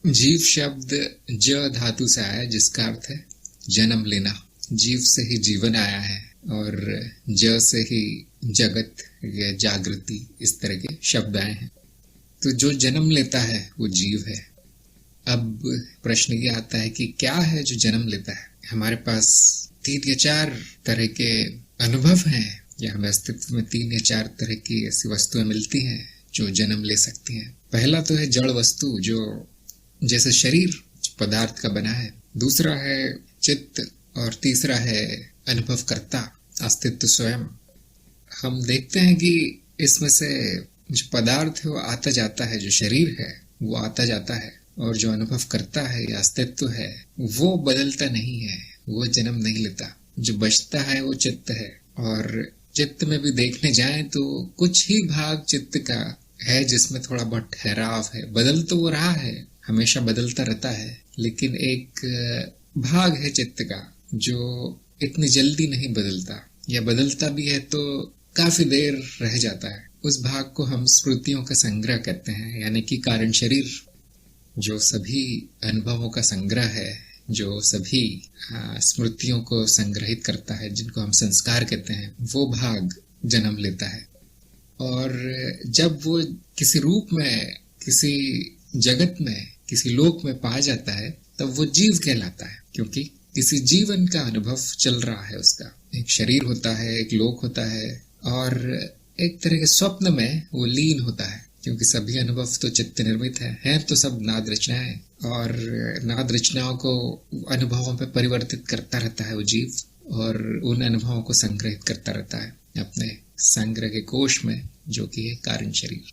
जीव शब्द ज धातु से आया है, जिसका अर्थ है जन्म लेना। जीव से ही जीवन आया है और ज से ही जगत या जागृति, इस तरह के शब्द आए हैं। तो जो जन्म लेता है वो जीव है। अब प्रश्न ये आता है कि क्या है जो जन्म लेता है। हमारे पास 3 या 4 तरह के अनुभव हैं, या हमें अस्तित्व में 3 या 4 तरह की ऐसी वस्तुएं मिलती हैं जो जन्म ले सकती हैं। पहला तो है जड़ वस्तु, जो जैसे शरीर पदार्थ का बना है। दूसरा है चित्त और तीसरा है अनुभव करता, अस्तित्व स्वयं। हम देखते हैं कि इसमें से जो पदार्थ है वो आता जाता है, जो शरीर है वो आता जाता है, और जो अनुभव करता है या अस्तित्व है वो बदलता नहीं है, वो जन्म नहीं लेता। जो बचता है वो चित्त है। और चित्त में भी देखने जाएं तो कुछ ही भाग चित्त का है जिसमें थोड़ा बहुत ठहराव है। बदल तो वो रहा है, हमेशा बदलता रहता है, लेकिन एक भाग है चित्त का जो इतनी जल्दी नहीं बदलता, या बदलता भी है तो काफी देर रह जाता है। उस भाग को हम स्मृतियों का संग्रह कहते हैं, यानी कि कारण शरीर, जो सभी अनुभवों का संग्रह है, जो सभी स्मृतियों को संग्रहित करता है, जिनको हम संस्कार कहते हैं, वो भाग जन्म लेता है। और जब वो किसी रूप में, किसी जगत में, किसी लोक में पाया जाता है, तब वो जीव कहलाता है, क्योंकि किसी जीवन का अनुभव चल रहा है। उसका एक शरीर होता है, एक लोक होता है, और एक तरह के स्वप्न में वो लीन होता है, क्योंकि सभी अनुभव तो चित्त निर्मित है तो सब नाद रचनाएं, और नाद रचनाओं को अनुभवों पे परिवर्तित करता रहता है वो जीव, और उन अनुभवों को संग्रहित करता रहता है अपने संग्रह के कोश में, जो कि है कारण शरीर।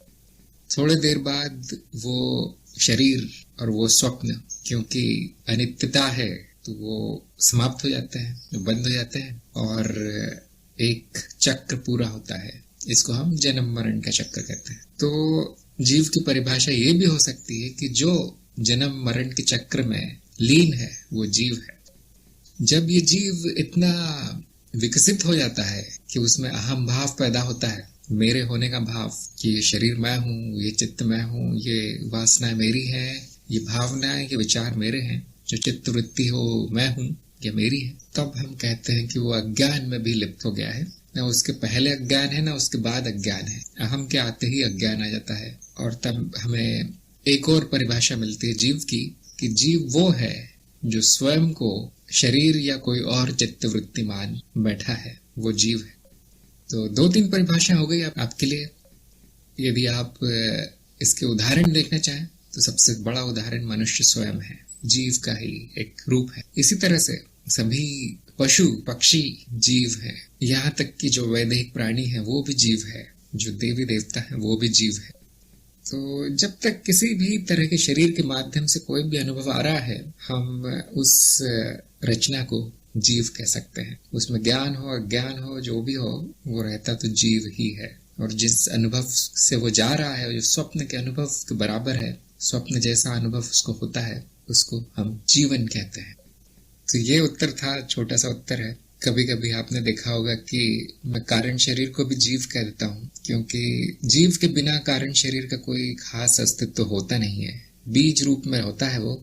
थोड़ी देर बाद वो शरीर और वो स्वप्न, क्योंकि अनित्यता है, तो वो समाप्त हो जाते हैं, बंद हो जाते हैं, और एक चक्र पूरा होता है। इसको हम जन्म मरण का चक्र कहते हैं। तो जीव की परिभाषा ये भी हो सकती है कि जो जन्म मरण के चक्र में लीन है वो जीव है। जब ये जीव इतना विकसित हो जाता है कि उसमें अहम भाव पैदा होता है, मेरे होने का भाव, कि ये शरीर मैं हूँ, ये चित्त मैं हूँ, ये वासनाएं मेरी है, ये भावनाएं, ये विचार मेरे हैं, जो चित्त वृत्ति हो मैं हूँ, ये मेरी है, तब हम कहते हैं कि वो अज्ञान में भी लिप्त हो गया है। ना उसके पहले अज्ञान है, ना उसके बाद अज्ञान है। अहम के आते ही अज्ञान आ जाता है। और तब हमें एक और परिभाषा मिलती है जीव की, कि जीव वो है जो स्वयं को शरीर या कोई और चित्त वृत्ति मान बैठा है, वो जीव है। तो 2-3 परिभाषा हो गई आपके लिए। यदि आप इसके उदाहरण देखना चाहें तो सबसे बड़ा उदाहरण मनुष्य स्वयं है, जीव का ही एक रूप है। इसी तरह से सभी पशु पक्षी जीव है, यहाँ तक कि जो वैदिक प्राणी है वो भी जीव है, जो देवी देवता है वो भी जीव है। तो जब तक किसी भी तरह के शरीर के माध्यम से कोई भी अनुभव आ रहा है, हम उस रचना को जीव कह सकते हैं। उसमें ज्ञान हो अज्ञान हो, जो भी हो, वो रहता तो जीव ही है। और जिस अनुभव से वो जा रहा है, जो स्वप्न के अनुभव के बराबर है, स्वप्न जैसा अनुभव उसको होता है, उसको हम जीवन कहते हैं। तो ये उत्तर था, छोटा सा उत्तर है। कभी कभी आपने देखा होगा कि मैं कारण शरीर को भी जीव कह देता हूँ, क्योंकि जीव के बिना कारण शरीर का कोई खास अस्तित्व होता नहीं है। बीज रूप में होता है वो,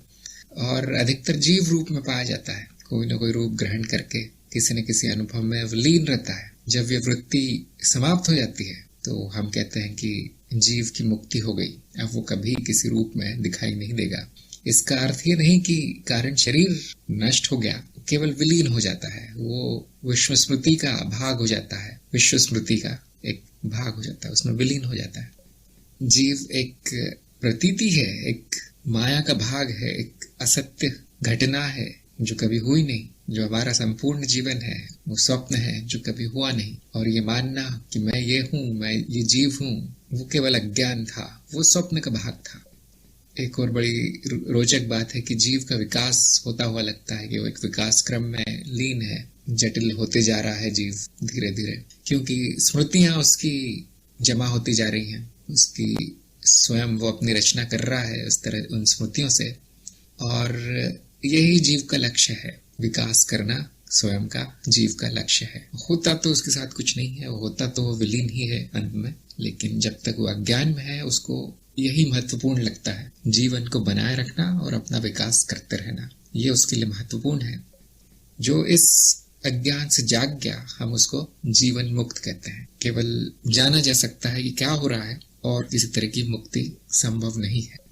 और अधिकतर जीव रूप में पाया जाता है। कोई न कोई रूप ग्रहण करके किसी न किसी अनुभव में लीन रहता है। जब ये वृत्ति समाप्त हो जाती है तो हम कहते हैं कि जीव की मुक्ति हो गई, अब वो कभी किसी रूप में दिखाई नहीं देगा। इसका अर्थ ये नहीं कि कारण शरीर नष्ट हो गया, केवल विलीन हो जाता है, वो विश्व स्मृति का भाग हो जाता है, विश्व स्मृति का एक भाग हो जाता है, उसमें विलीन हो जाता है। जीव एक प्रतीति है, एक माया का भाग है, एक असत्य घटना है जो कभी हुई नहीं। जो हमारा संपूर्ण जीवन है वो स्वप्न है जो कभी हुआ नहीं। और ये मानना कि मैं ये हूँ, मैं ये जीव हूँ, वो केवल अज्ञान था, वो स्वप्न का भाग था। एक और बड़ी रोचक बात है कि जीव का विकास होता हुआ लगता है कि वो एक विकास क्रम में लीन है, जटिल होते जा रहा है जीव धीरे धीरे, क्योंकि स्मृतियां उसकी जमा होती जा रही हैं, उसकी स्वयं वो अपनी रचना कर रहा है उस तरह उन स्मृतियों से। और यही जीव का लक्ष्य है, विकास करना स्वयं का जीव का लक्ष्य है। होता तो उसके साथ कुछ नहीं है, होता तो वो विलीन ही है अंत में, लेकिन जब तक वो अज्ञान में है उसको यही महत्वपूर्ण लगता है, जीवन को बनाए रखना और अपना विकास करते रहना, ये उसके लिए महत्वपूर्ण है। जो इस अज्ञान से जाग गया, हम उसको जीवन मुक्त कहते हैं। केवल जाना जा सकता है कि क्या हो रहा है और किसी तरह की मुक्ति संभव नहीं है।